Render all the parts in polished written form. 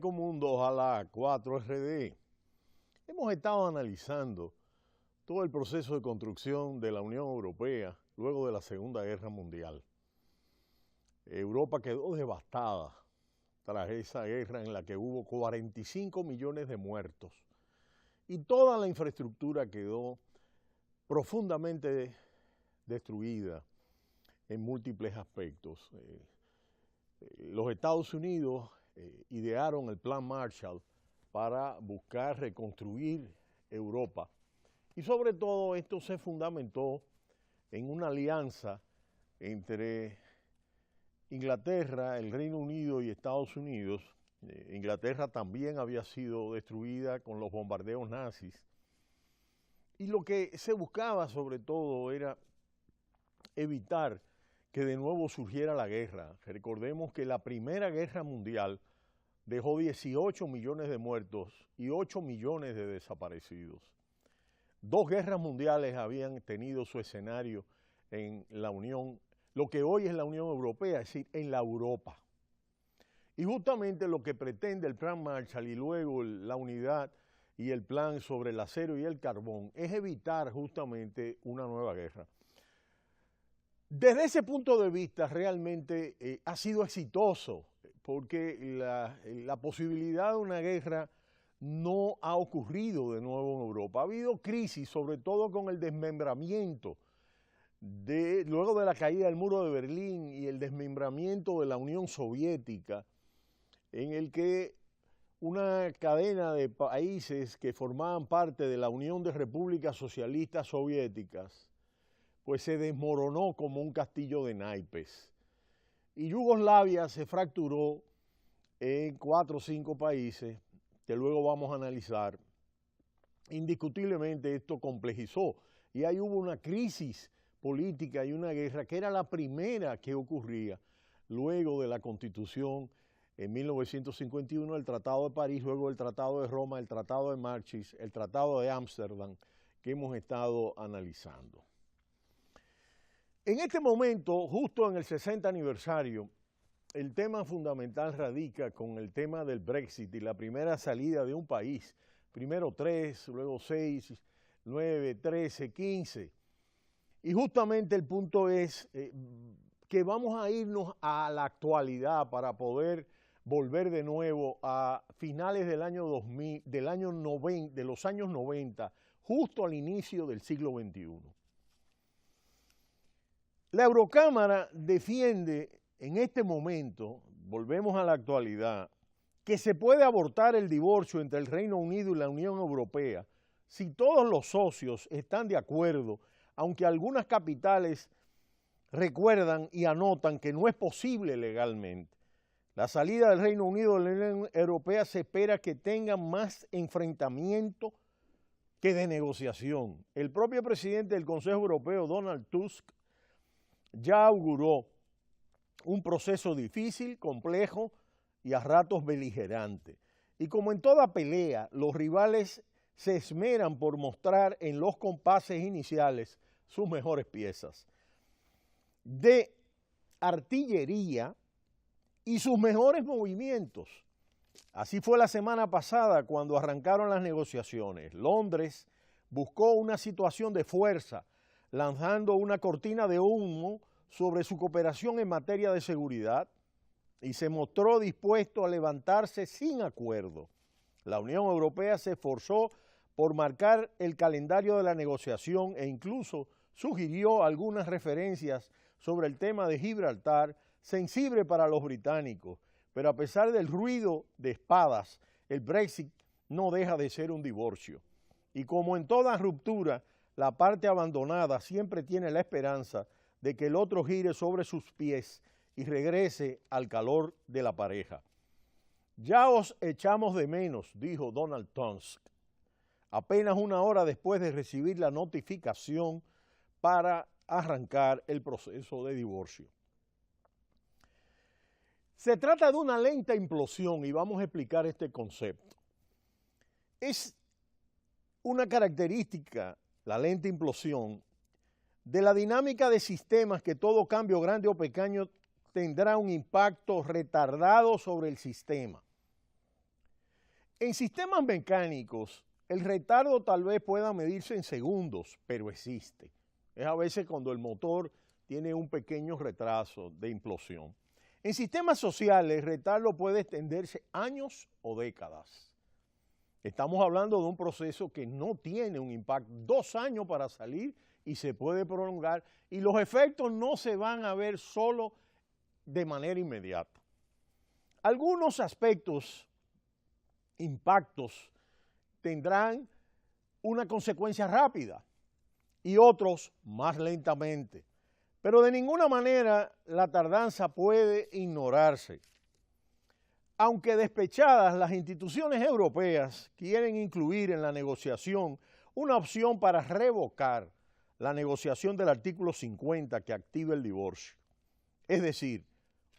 Ecomundo a la 4RD. Hemos estado analizando todo el proceso de construcción de la Unión Europea luego de la Segunda Guerra Mundial. Europa quedó devastada tras esa guerra en la que hubo 45 millones de muertos y toda la infraestructura quedó profundamente destruida en múltiples aspectos. Los Estados Unidos idearon el Plan Marshall para buscar reconstruir Europa y sobre todo esto se fundamentó en una alianza entre Inglaterra, el Reino Unido y Estados Unidos. Inglaterra también había sido destruida con los bombardeos nazis y lo que se buscaba sobre todo era evitar que de nuevo surgiera la guerra. Recordemos que la Primera Guerra Mundial dejó 18 millones de muertos y 8 millones de desaparecidos. Dos guerras mundiales habían tenido su escenario en la Unión, lo que hoy es la Unión Europea, es decir, en la Europa. Y justamente lo que pretende el Plan Marshall y luego la unidad y el plan sobre el acero y el carbón es evitar justamente una nueva guerra. Desde ese punto de vista realmente ha sido exitoso porque la posibilidad de una guerra no ha ocurrido de nuevo en Europa. Ha habido crisis, sobre todo con el desmembramiento, luego de la caída del muro de Berlín y el desmembramiento de la Unión Soviética, en el que una cadena de países que formaban parte de la Unión de Repúblicas Socialistas Soviéticas pues se desmoronó como un castillo de naipes. Y Yugoslavia se fracturó en 4 o 5 países, que luego vamos a analizar. Indiscutiblemente esto complejizó y ahí hubo una crisis política y una guerra que era la primera que ocurría luego de la Constitución en 1951, el Tratado de París, luego el Tratado de Roma, el Tratado de Maastricht, el Tratado de Ámsterdam, que hemos estado analizando. En este momento, justo en el 60 aniversario, el tema fundamental radica con el tema del Brexit y la primera salida de un país, primero 3, luego 6, 9, 13, 15. Y justamente el punto es que vamos a irnos a la actualidad para poder volver de nuevo a finales del año 2000, de los años 90, justo al inicio del siglo XXI. La Eurocámara defiende en este momento, volvemos a la actualidad, que se puede abortar el divorcio entre el Reino Unido y la Unión Europea si todos los socios están de acuerdo, aunque algunas capitales recuerdan y anotan que no es posible legalmente. La salida del Reino Unido de la Unión Europea se espera que tenga más enfrentamiento que de negociación. El propio presidente del Consejo Europeo, Donald Tusk, ya auguró un proceso difícil, complejo y a ratos beligerante. Y como en toda pelea, los rivales se esmeran por mostrar en los compases iniciales sus mejores piezas de artillería y sus mejores movimientos. Así fue la semana pasada cuando arrancaron las negociaciones. Londres buscó una situación de fuerza, lanzando una cortina de humo sobre su cooperación en materia de seguridad y se mostró dispuesto a levantarse sin acuerdo. La Unión Europea se esforzó por marcar el calendario de la negociación e incluso sugirió algunas referencias sobre el tema de Gibraltar, sensible para los británicos, pero a pesar del ruido de espadas, el Brexit no deja de ser un divorcio. Y como en toda ruptura, la parte abandonada siempre tiene la esperanza de que el otro gire sobre sus pies y regrese al calor de la pareja. Ya os echamos de menos, dijo Donald Tusk, apenas una hora después de recibir la notificación para arrancar el proceso de divorcio. Se trata de una lenta implosión y vamos a explicar este concepto. Es una característica, la lenta implosión, de la dinámica de sistemas que todo cambio grande o pequeño tendrá un impacto retardado sobre el sistema. En sistemas mecánicos, el retardo tal vez pueda medirse en segundos, pero existe. Es a veces cuando el motor tiene un pequeño retraso de implosión. En sistemas sociales, el retardo puede extenderse años o décadas. Estamos hablando de un proceso que no tiene un impacto, 2 años para salir y se puede prolongar, y los efectos no se van a ver solo de manera inmediata. Algunos aspectos, impactos, tendrán una consecuencia rápida y otros más lentamente. Pero de ninguna manera la tardanza puede ignorarse. Aunque despechadas, las instituciones europeas quieren incluir en la negociación una opción para revocar la negociación del artículo 50 que activa el divorcio. Es decir,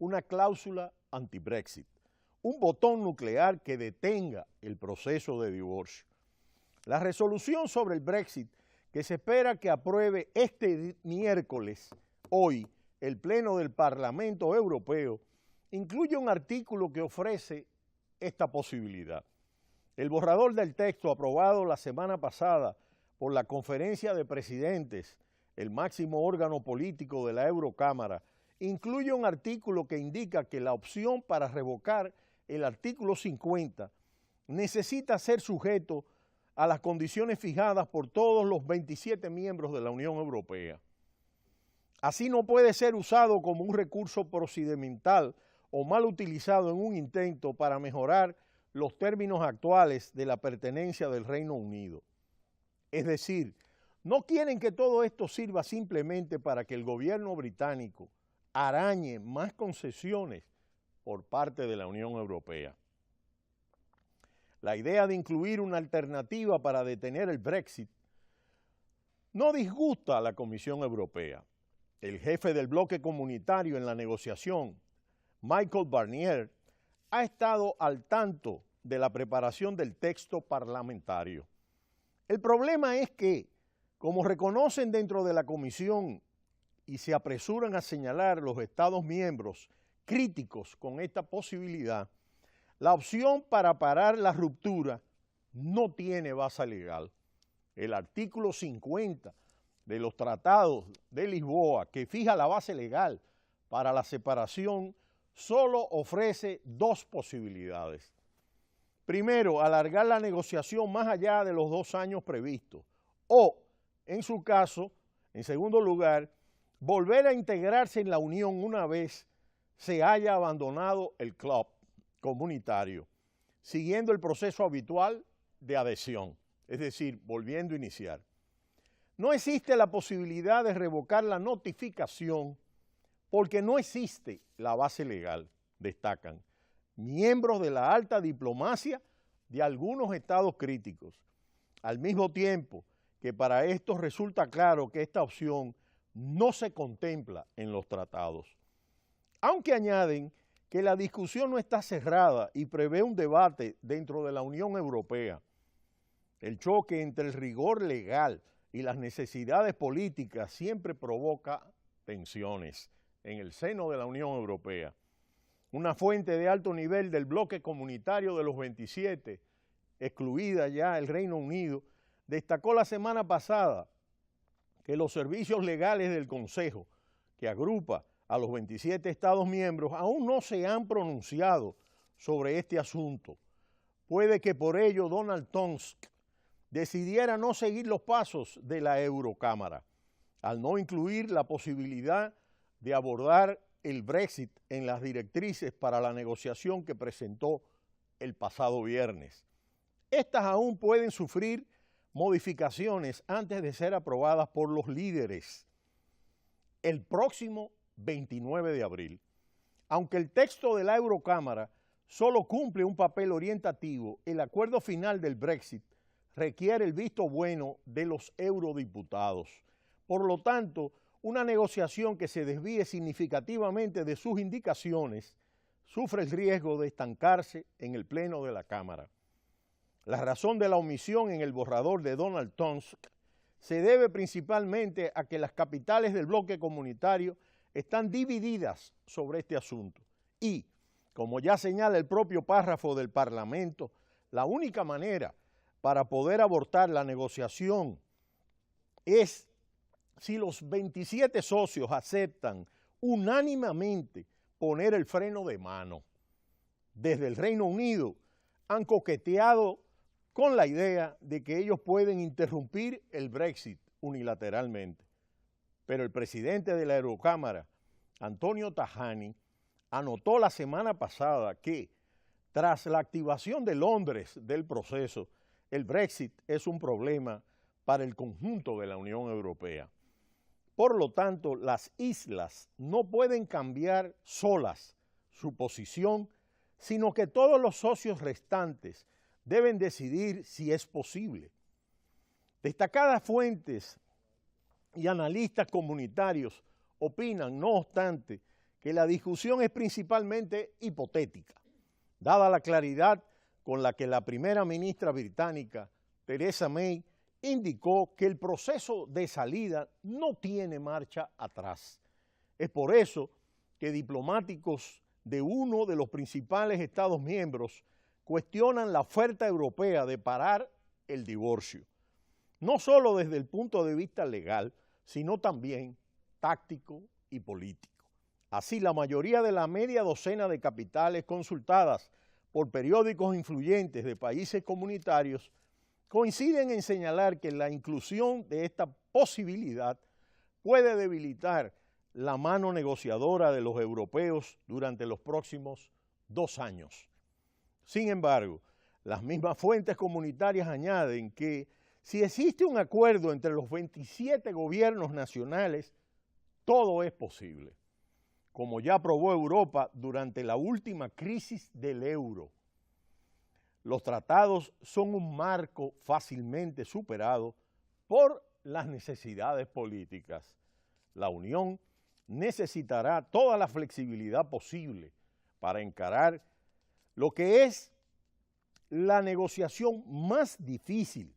una cláusula anti-Brexit, un botón nuclear que detenga el proceso de divorcio. La resolución sobre el Brexit que se espera que apruebe este miércoles, hoy, el Pleno del Parlamento Europeo, incluye un artículo que ofrece esta posibilidad. El borrador del texto aprobado la semana pasada por la Conferencia de Presidentes, el máximo órgano político de la Eurocámara, incluye un artículo que indica que la opción para revocar el artículo 50 necesita ser sujeto a las condiciones fijadas por todos los 27 miembros de la Unión Europea. Así no puede ser usado como un recurso procedimental o mal utilizado en un intento para mejorar los términos actuales de la pertenencia del Reino Unido. Es decir, no quieren que todo esto sirva simplemente para que el gobierno británico arañe más concesiones por parte de la Unión Europea. La idea de incluir una alternativa para detener el Brexit no disgusta a la Comisión Europea. El jefe del bloque comunitario en la negociación, Michel Barnier, ha estado al tanto de la preparación del texto parlamentario. El problema es que, como reconocen dentro de la Comisión y se apresuran a señalar los Estados miembros críticos con esta posibilidad, la opción para parar la ruptura no tiene base legal. El artículo 50 de los tratados de Lisboa, que fija la base legal para la separación, solo ofrece 2 posibilidades. Primero, alargar la negociación más allá de los 2 años previstos o, en su caso, en segundo lugar, volver a integrarse en la Unión una vez se haya abandonado el club comunitario, siguiendo el proceso habitual de adhesión, es decir, volviendo a iniciar. No existe la posibilidad de revocar la notificación porque no existe la base legal, destacan miembros de la alta diplomacia de algunos estados críticos. Al mismo tiempo que para estos resulta claro que esta opción no se contempla en los tratados. Aunque añaden que la discusión no está cerrada y prevé un debate dentro de la Unión Europea. El choque entre el rigor legal y las necesidades políticas siempre provoca tensiones en el seno de la Unión Europea. Una fuente de alto nivel del bloque comunitario de los 27, excluida ya el Reino Unido, destacó la semana pasada que los servicios legales del Consejo, que agrupa a los 27 Estados miembros, aún no se han pronunciado sobre este asunto. Puede que por ello Donald Tusk decidiera no seguir los pasos de la Eurocámara, al no incluir la posibilidad de abordar el Brexit en las directrices para la negociación que presentó el pasado viernes. Estas aún pueden sufrir modificaciones antes de ser aprobadas por los líderes el próximo 29 de abril. Aunque el texto de la Eurocámara solo cumple un papel orientativo, el acuerdo final del Brexit requiere el visto bueno de los eurodiputados. Por lo tanto, una negociación que se desvíe significativamente de sus indicaciones sufre el riesgo de estancarse en el Pleno de la Cámara. La razón de la omisión en el borrador de Donald Tusk se debe principalmente a que las capitales del bloque comunitario están divididas sobre este asunto y, como ya señala el propio párrafo del Parlamento, la única manera para poder abortar la negociación es si los 27 socios aceptan unánimemente poner el freno de mano. Desde el Reino Unido han coqueteado con la idea de que ellos pueden interrumpir el Brexit unilateralmente. Pero el presidente de la Eurocámara, Antonio Tajani, anotó la semana pasada que, tras la activación de Londres del proceso, el Brexit es un problema para el conjunto de la Unión Europea. Por lo tanto, las islas no pueden cambiar solas su posición, sino que todos los socios restantes deben decidir si es posible. Destacadas fuentes y analistas comunitarios opinan, no obstante, que la discusión es principalmente hipotética, dada la claridad con la que la primera ministra británica, Theresa May, indicó que el proceso de salida no tiene marcha atrás. Es por eso que diplomáticos de uno de los principales Estados miembros cuestionan la oferta europea de parar el divorcio, no solo desde el punto de vista legal, sino también táctico y político. Así, la mayoría de la media docena de capitales consultadas por periódicos influyentes de países comunitarios coinciden en señalar que la inclusión de esta posibilidad puede debilitar la mano negociadora de los europeos durante los próximos 2 años. Sin embargo, las mismas fuentes comunitarias añaden que si existe un acuerdo entre los 27 gobiernos nacionales, todo es posible, como ya probó Europa durante la última crisis del euro. Los tratados son un marco fácilmente superado por las necesidades políticas. La Unión necesitará toda la flexibilidad posible para encarar lo que es la negociación más difícil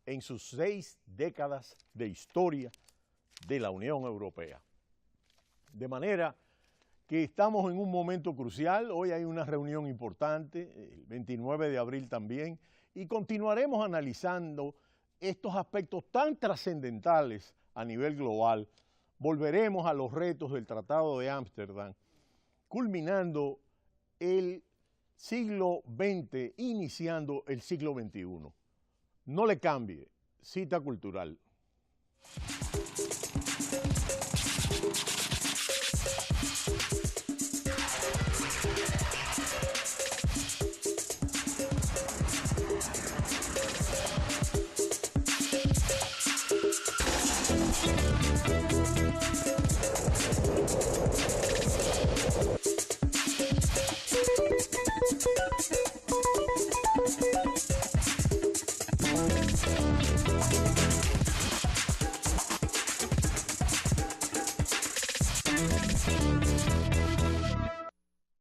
en sus 6 décadas de historia de la Unión Europea. De manera que estamos en un momento crucial. Hoy hay una reunión importante, el 29 de abril también, y continuaremos analizando estos aspectos tan trascendentales a nivel global. Volveremos a los retos del Tratado de Ámsterdam, culminando el siglo XX, iniciando el siglo XXI. No le cambie, cita cultural.